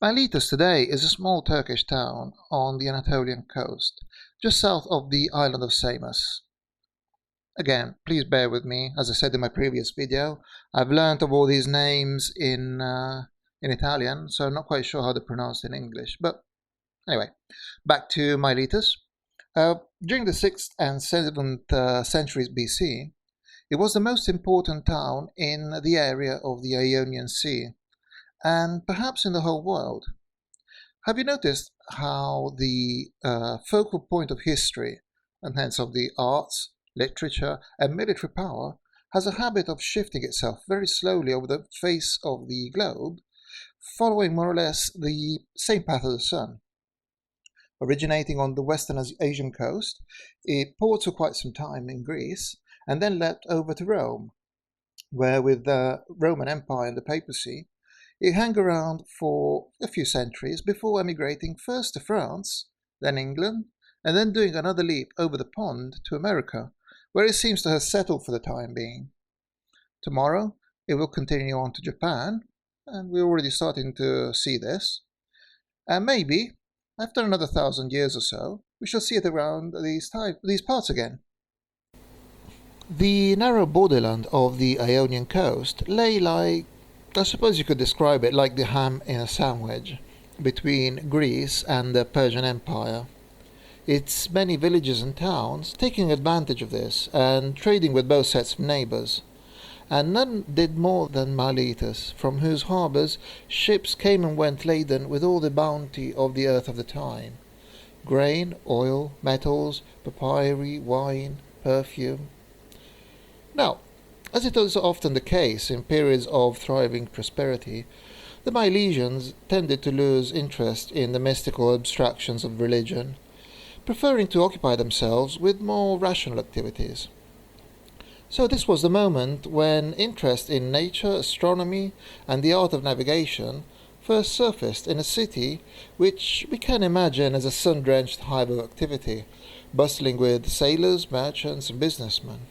Miletus today is a small Turkish town on the Anatolian coast, just south of the island of Samos. Again, please bear with me. As I said in my previous video, I've learnt of all these names in Italian, so I'm not quite sure how they're pronounced in English. But anyway, back to Miletus. During the 6th and 7th centuries BC, it was the most important town in the area of the Ionian Sea, and perhaps in the whole world. Have you noticed how the focal point of history, and hence of the arts, literature, and military power, has a habit of shifting itself very slowly over the face of the globe, following more or less the same path as the sun? Originating on the western Asian coast, it poured for quite some time in Greece, and then leapt over to Rome, where with the Roman Empire and the papacy, it hung around for a few centuries before emigrating first to France, then England, and then doing another leap over the pond to America, where it seems to have settled for the time being. Tomorrow, it will continue on to Japan, and we're already starting to see this. And maybe, after another 1,000 years or so, we shall see it around these parts again. The narrow borderland of the Ionian coast lay I suppose you could describe it like the ham in a sandwich, between Greece and the Persian Empire. Its many villages and towns taking advantage of this and trading with both sets of neighbours, and none did more than Miletus, from whose harbours ships came and went laden with all the bounty of the earth of the time: grain, oil, metals, papyri, wine, perfume. Now, as it is often the case in periods of thriving prosperity, the Milesians tended to lose interest in the mystical abstractions of religion, preferring to occupy themselves with more rational activities. So this was the moment when interest in nature, astronomy, and the art of navigation first surfaced in a city which we can imagine as a sun-drenched hive of activity, bustling with sailors, merchants, and businessmen.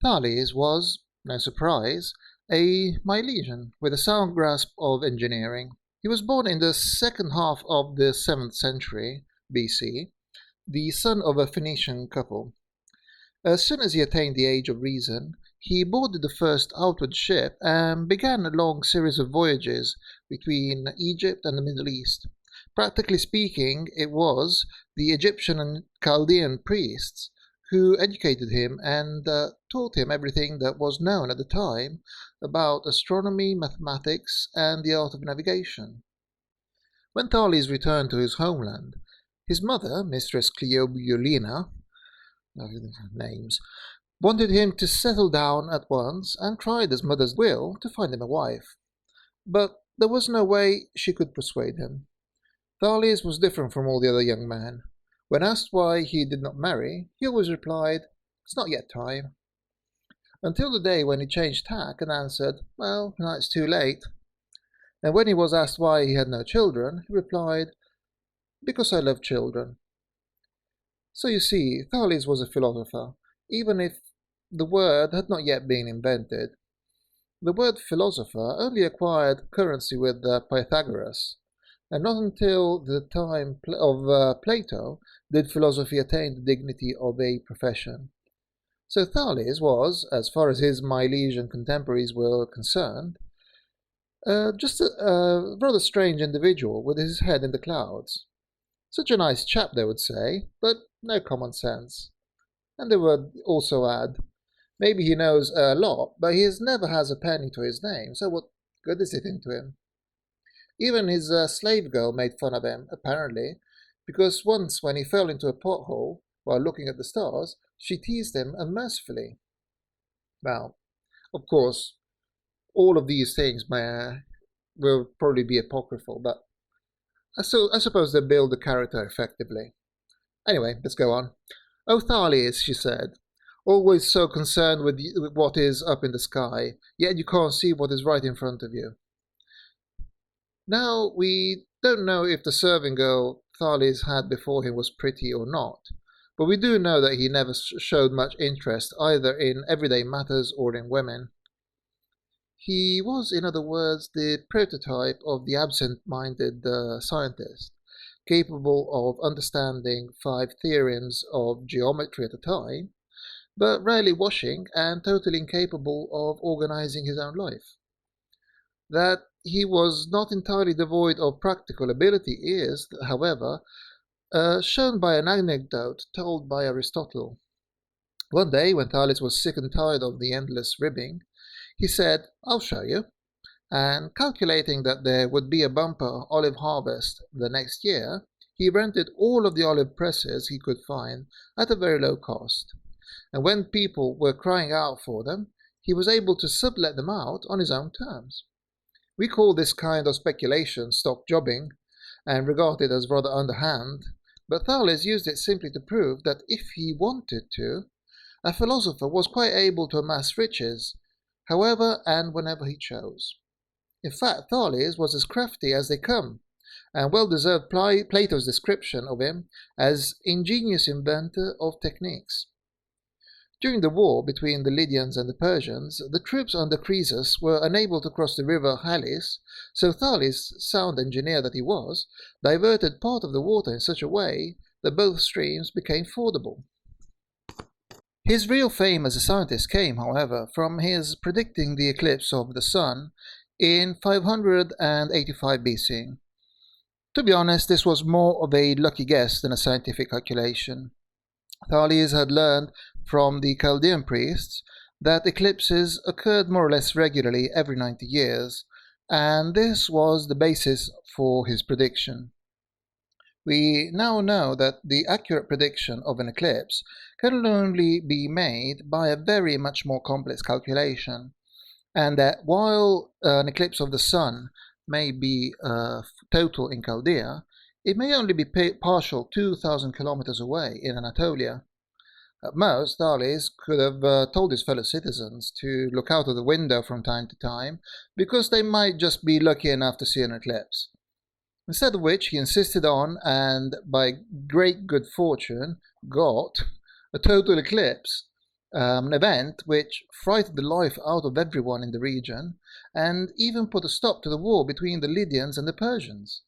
Thales was, no surprise, a Milesian with a sound grasp of engineering. He was born in the second half of the 7th century BC, the son of a Phoenician couple. As soon as he attained the age of reason, he boarded the first outward ship and began a long series of voyages between Egypt and the Middle East. Practically speaking, it was the Egyptian and Chaldean priests who educated him and taught him everything that was known at the time about astronomy, mathematics, and the art of navigation. When Thales returned to his homeland, his mother, Mistress Cleobulina, names, wanted him to settle down at once and tried as mother's will to find him a wife. But there was no way she could persuade him. Thales was different from all the other young men. When asked why he did not marry, he always replied, "It's not yet time." Until the day when he changed tack and answered, "Well, now it's too late." And when he was asked why he had no children, he replied, "Because I love children." So you see, Thales was a philosopher, even if the word had not yet been invented. The word philosopher only acquired currency with Pythagoras, and not until the time of Plato did philosophy attain the dignity of a profession. So Thales was, as far as his Milesian contemporaries were concerned, just a rather strange individual with his head in the clouds. Such a nice chap, they would say, but no common sense. And they would also add, maybe he knows a lot, but he never has a penny to his name, so what good is it into him? Even his slave girl made fun of him, apparently, because once when he fell into a pothole while looking at the stars, she teased him unmercifully. Well, of course, all of these things will probably be apocryphal, but I suppose they build the character effectively. Anyway, let's go on. "Oh, Thales," she said, "always so concerned with what is up in the sky, yet you can't see what is right in front of you." Now, we don't know if the serving girl Thales had before him was pretty or not, but we do know that he never showed much interest either in everyday matters or in women. He was, in other words, the prototype of the absent-minded scientist, capable of understanding 5 theorems of geometry at a time, but rarely washing and totally incapable of organizing his own life. That he was not entirely devoid of practical ability is, however, shown by an anecdote told by Aristotle. One day, when Thales was sick and tired of the endless ribbing, he said, "I'll show you," and calculating that there would be a bumper olive harvest the next year, he rented all of the olive presses he could find at a very low cost. And when people were crying out for them, he was able to sublet them out on his own terms. We call this kind of speculation stock jobbing and regard it as rather underhand, but Thales used it simply to prove that if he wanted to, a philosopher was quite able to amass riches, however and whenever he chose. In fact, Thales was as crafty as they come, and well deserved Plato's description of him as ingenious inventor of techniques. During the war between the Lydians and the Persians, the troops under Croesus were unable to cross the river Halys, so Thales, sound engineer that he was, diverted part of the water in such a way that both streams became fordable. His real fame as a scientist came, however, from his predicting the eclipse of the sun in 585 BC. To be honest, this was more of a lucky guess than a scientific calculation. Thales had learned from the Chaldean priests that eclipses occurred more or less regularly every 90 years, and this was the basis for his prediction. We now know that the accurate prediction of an eclipse can only be made by a very much more complex calculation, and that while an eclipse of the sun may be total in Chaldea, it may only be partial 2,000 kilometers away in Anatolia. At most, Thales could have told his fellow citizens to look out of the window from time to time, because they might just be lucky enough to see an eclipse. Instead of which, he insisted on, and by great good fortune, got a total eclipse, an event which frightened the life out of everyone in the region, and even put a stop to the war between the Lydians and the Persians.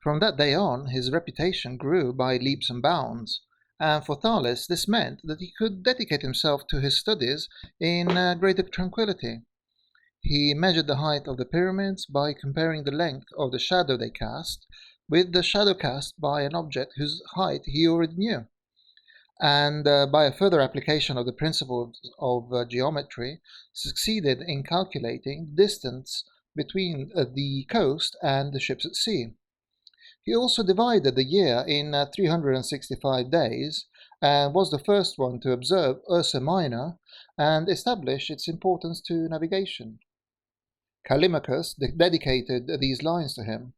From that day on, his reputation grew by leaps and bounds, and for Thales this meant that he could dedicate himself to his studies in greater tranquillity. He measured the height of the pyramids by comparing the length of the shadow they cast with the shadow cast by an object whose height he already knew, and by a further application of the principles of geometry, succeeded in calculating the distance between the coast and the ships at sea. He also divided the year in 365 days, and was the first one to observe Ursa Minor and establish its importance to navigation. Callimachus dedicated these lines to him,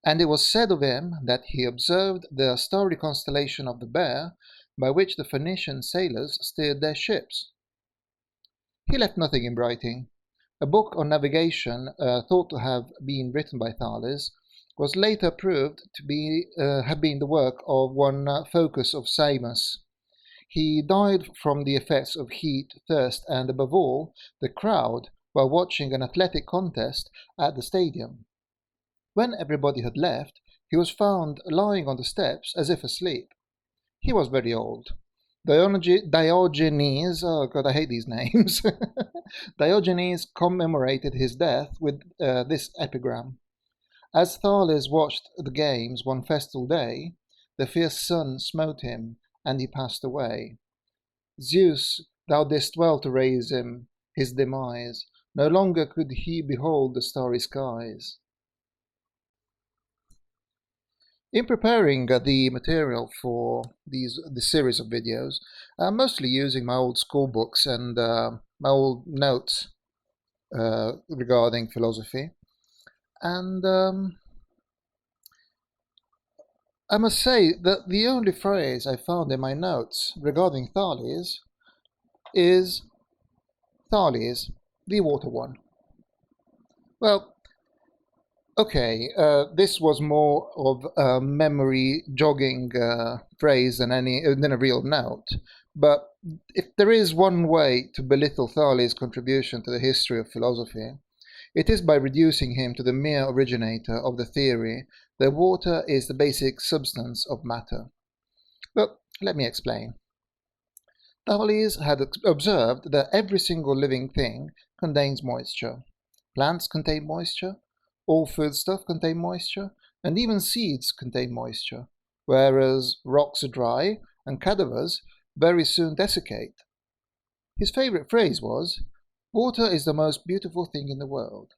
and it was said of him that he observed the starry constellation of the Bear, by which the Phoenician sailors steered their ships. He left nothing in writing. A book on navigation, thought to have been written by Thales, was later proved to have been the work of one Phocas of Samos. He died from the effects of heat, thirst, and above all, the crowd, while watching an athletic contest at the stadium. When everybody had left, he was found lying on the steps as if asleep. He was very old. Diogenes, oh god, I hate these names. Diogenes commemorated his death with this epigram. As Thales watched the games one festal day, the fierce sun smote him, and he passed away. Zeus, thou didst well to raise him, his demise. No longer could he behold the starry skies. In preparing the material for this series of videos, I'm mostly using my old school books and my old notes regarding philosophy. And I must say that the only phrase I found in my notes regarding Thales is Thales, the water one. Well, okay, this was more of a memory jogging phrase than a real note, but If there is one way to belittle Thales' contribution to the history of philosophy, it is by reducing him to the mere originator of the theory that water is the basic substance of matter. But let me explain. Thales had observed that every single living thing contains moisture. Plants contain moisture, all foodstuff contain moisture, and even seeds contain moisture, whereas rocks are dry and cadavers very soon desiccate. His favorite phrase was, "Water is the most beautiful thing in the world."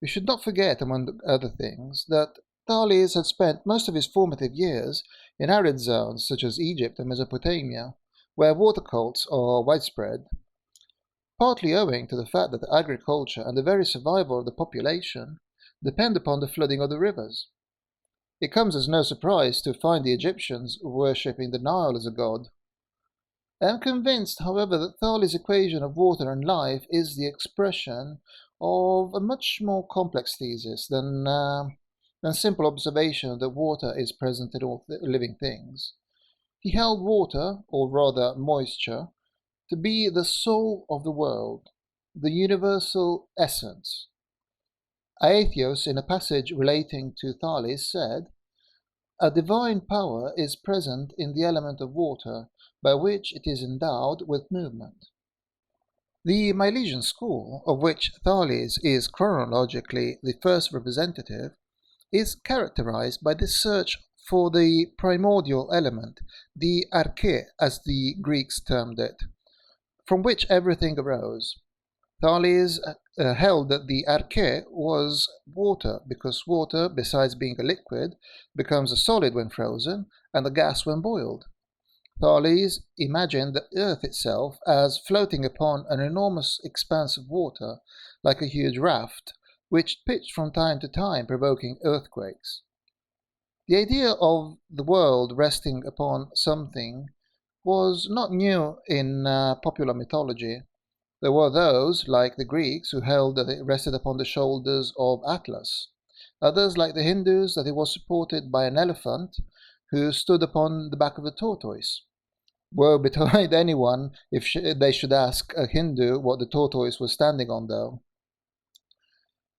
We should not forget, among other things, that Thales had spent most of his formative years in arid zones such as Egypt and Mesopotamia, where water cults are widespread, partly owing to the fact that agriculture and the very survival of the population depend upon the flooding of the rivers. It comes as no surprise to find the Egyptians worshipping the Nile as a god. I am convinced, however, that Thales' equation of water and life is the expression of a much more complex thesis than simple observation that water is present in all living things. He held water, or rather moisture, to be the soul of the world, the universal essence. Aetius, in a passage relating to Thales, said, "A divine power is present in the element of water, by which it is endowed with movement." The Milesian school, of which Thales is chronologically the first representative, is characterized by this search for the primordial element, the arche, as the Greeks termed it, from which everything arose. Thales held that the arche was water, because water, besides being a liquid, becomes a solid when frozen and a gas when boiled. Thales imagined the earth itself as floating upon an enormous expanse of water, like a huge raft, which pitched from time to time, provoking earthquakes. The idea of the world resting upon something was not new in popular mythology. There were those, like the Greeks, who held that it rested upon the shoulders of Atlas. Others, like the Hindus, that it was supported by an elephant who stood upon the back of a tortoise. Woe betide anyone if they should ask a Hindu what the tortoise was standing on, though.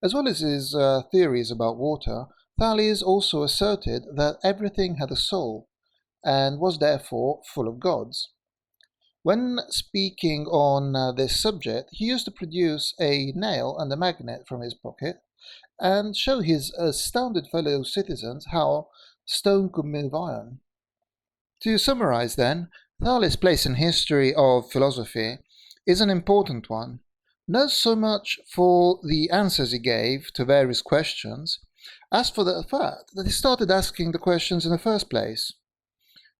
As well as his theories about water, Thales also asserted that everything had a soul, and was therefore full of gods. When speaking on this subject, he used to produce a nail and a magnet from his pocket and show his astounded fellow citizens how stone could move iron. To summarize, then, Thales' place in history of philosophy is an important one, not so much for the answers he gave to various questions, as for the fact that he started asking the questions in the first place.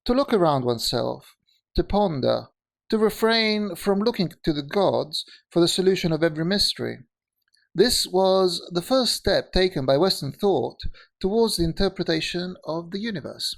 To look around oneself, to ponder, to refrain from looking to the gods for the solution of every mystery. This was the first step taken by Western thought towards the interpretation of the universe.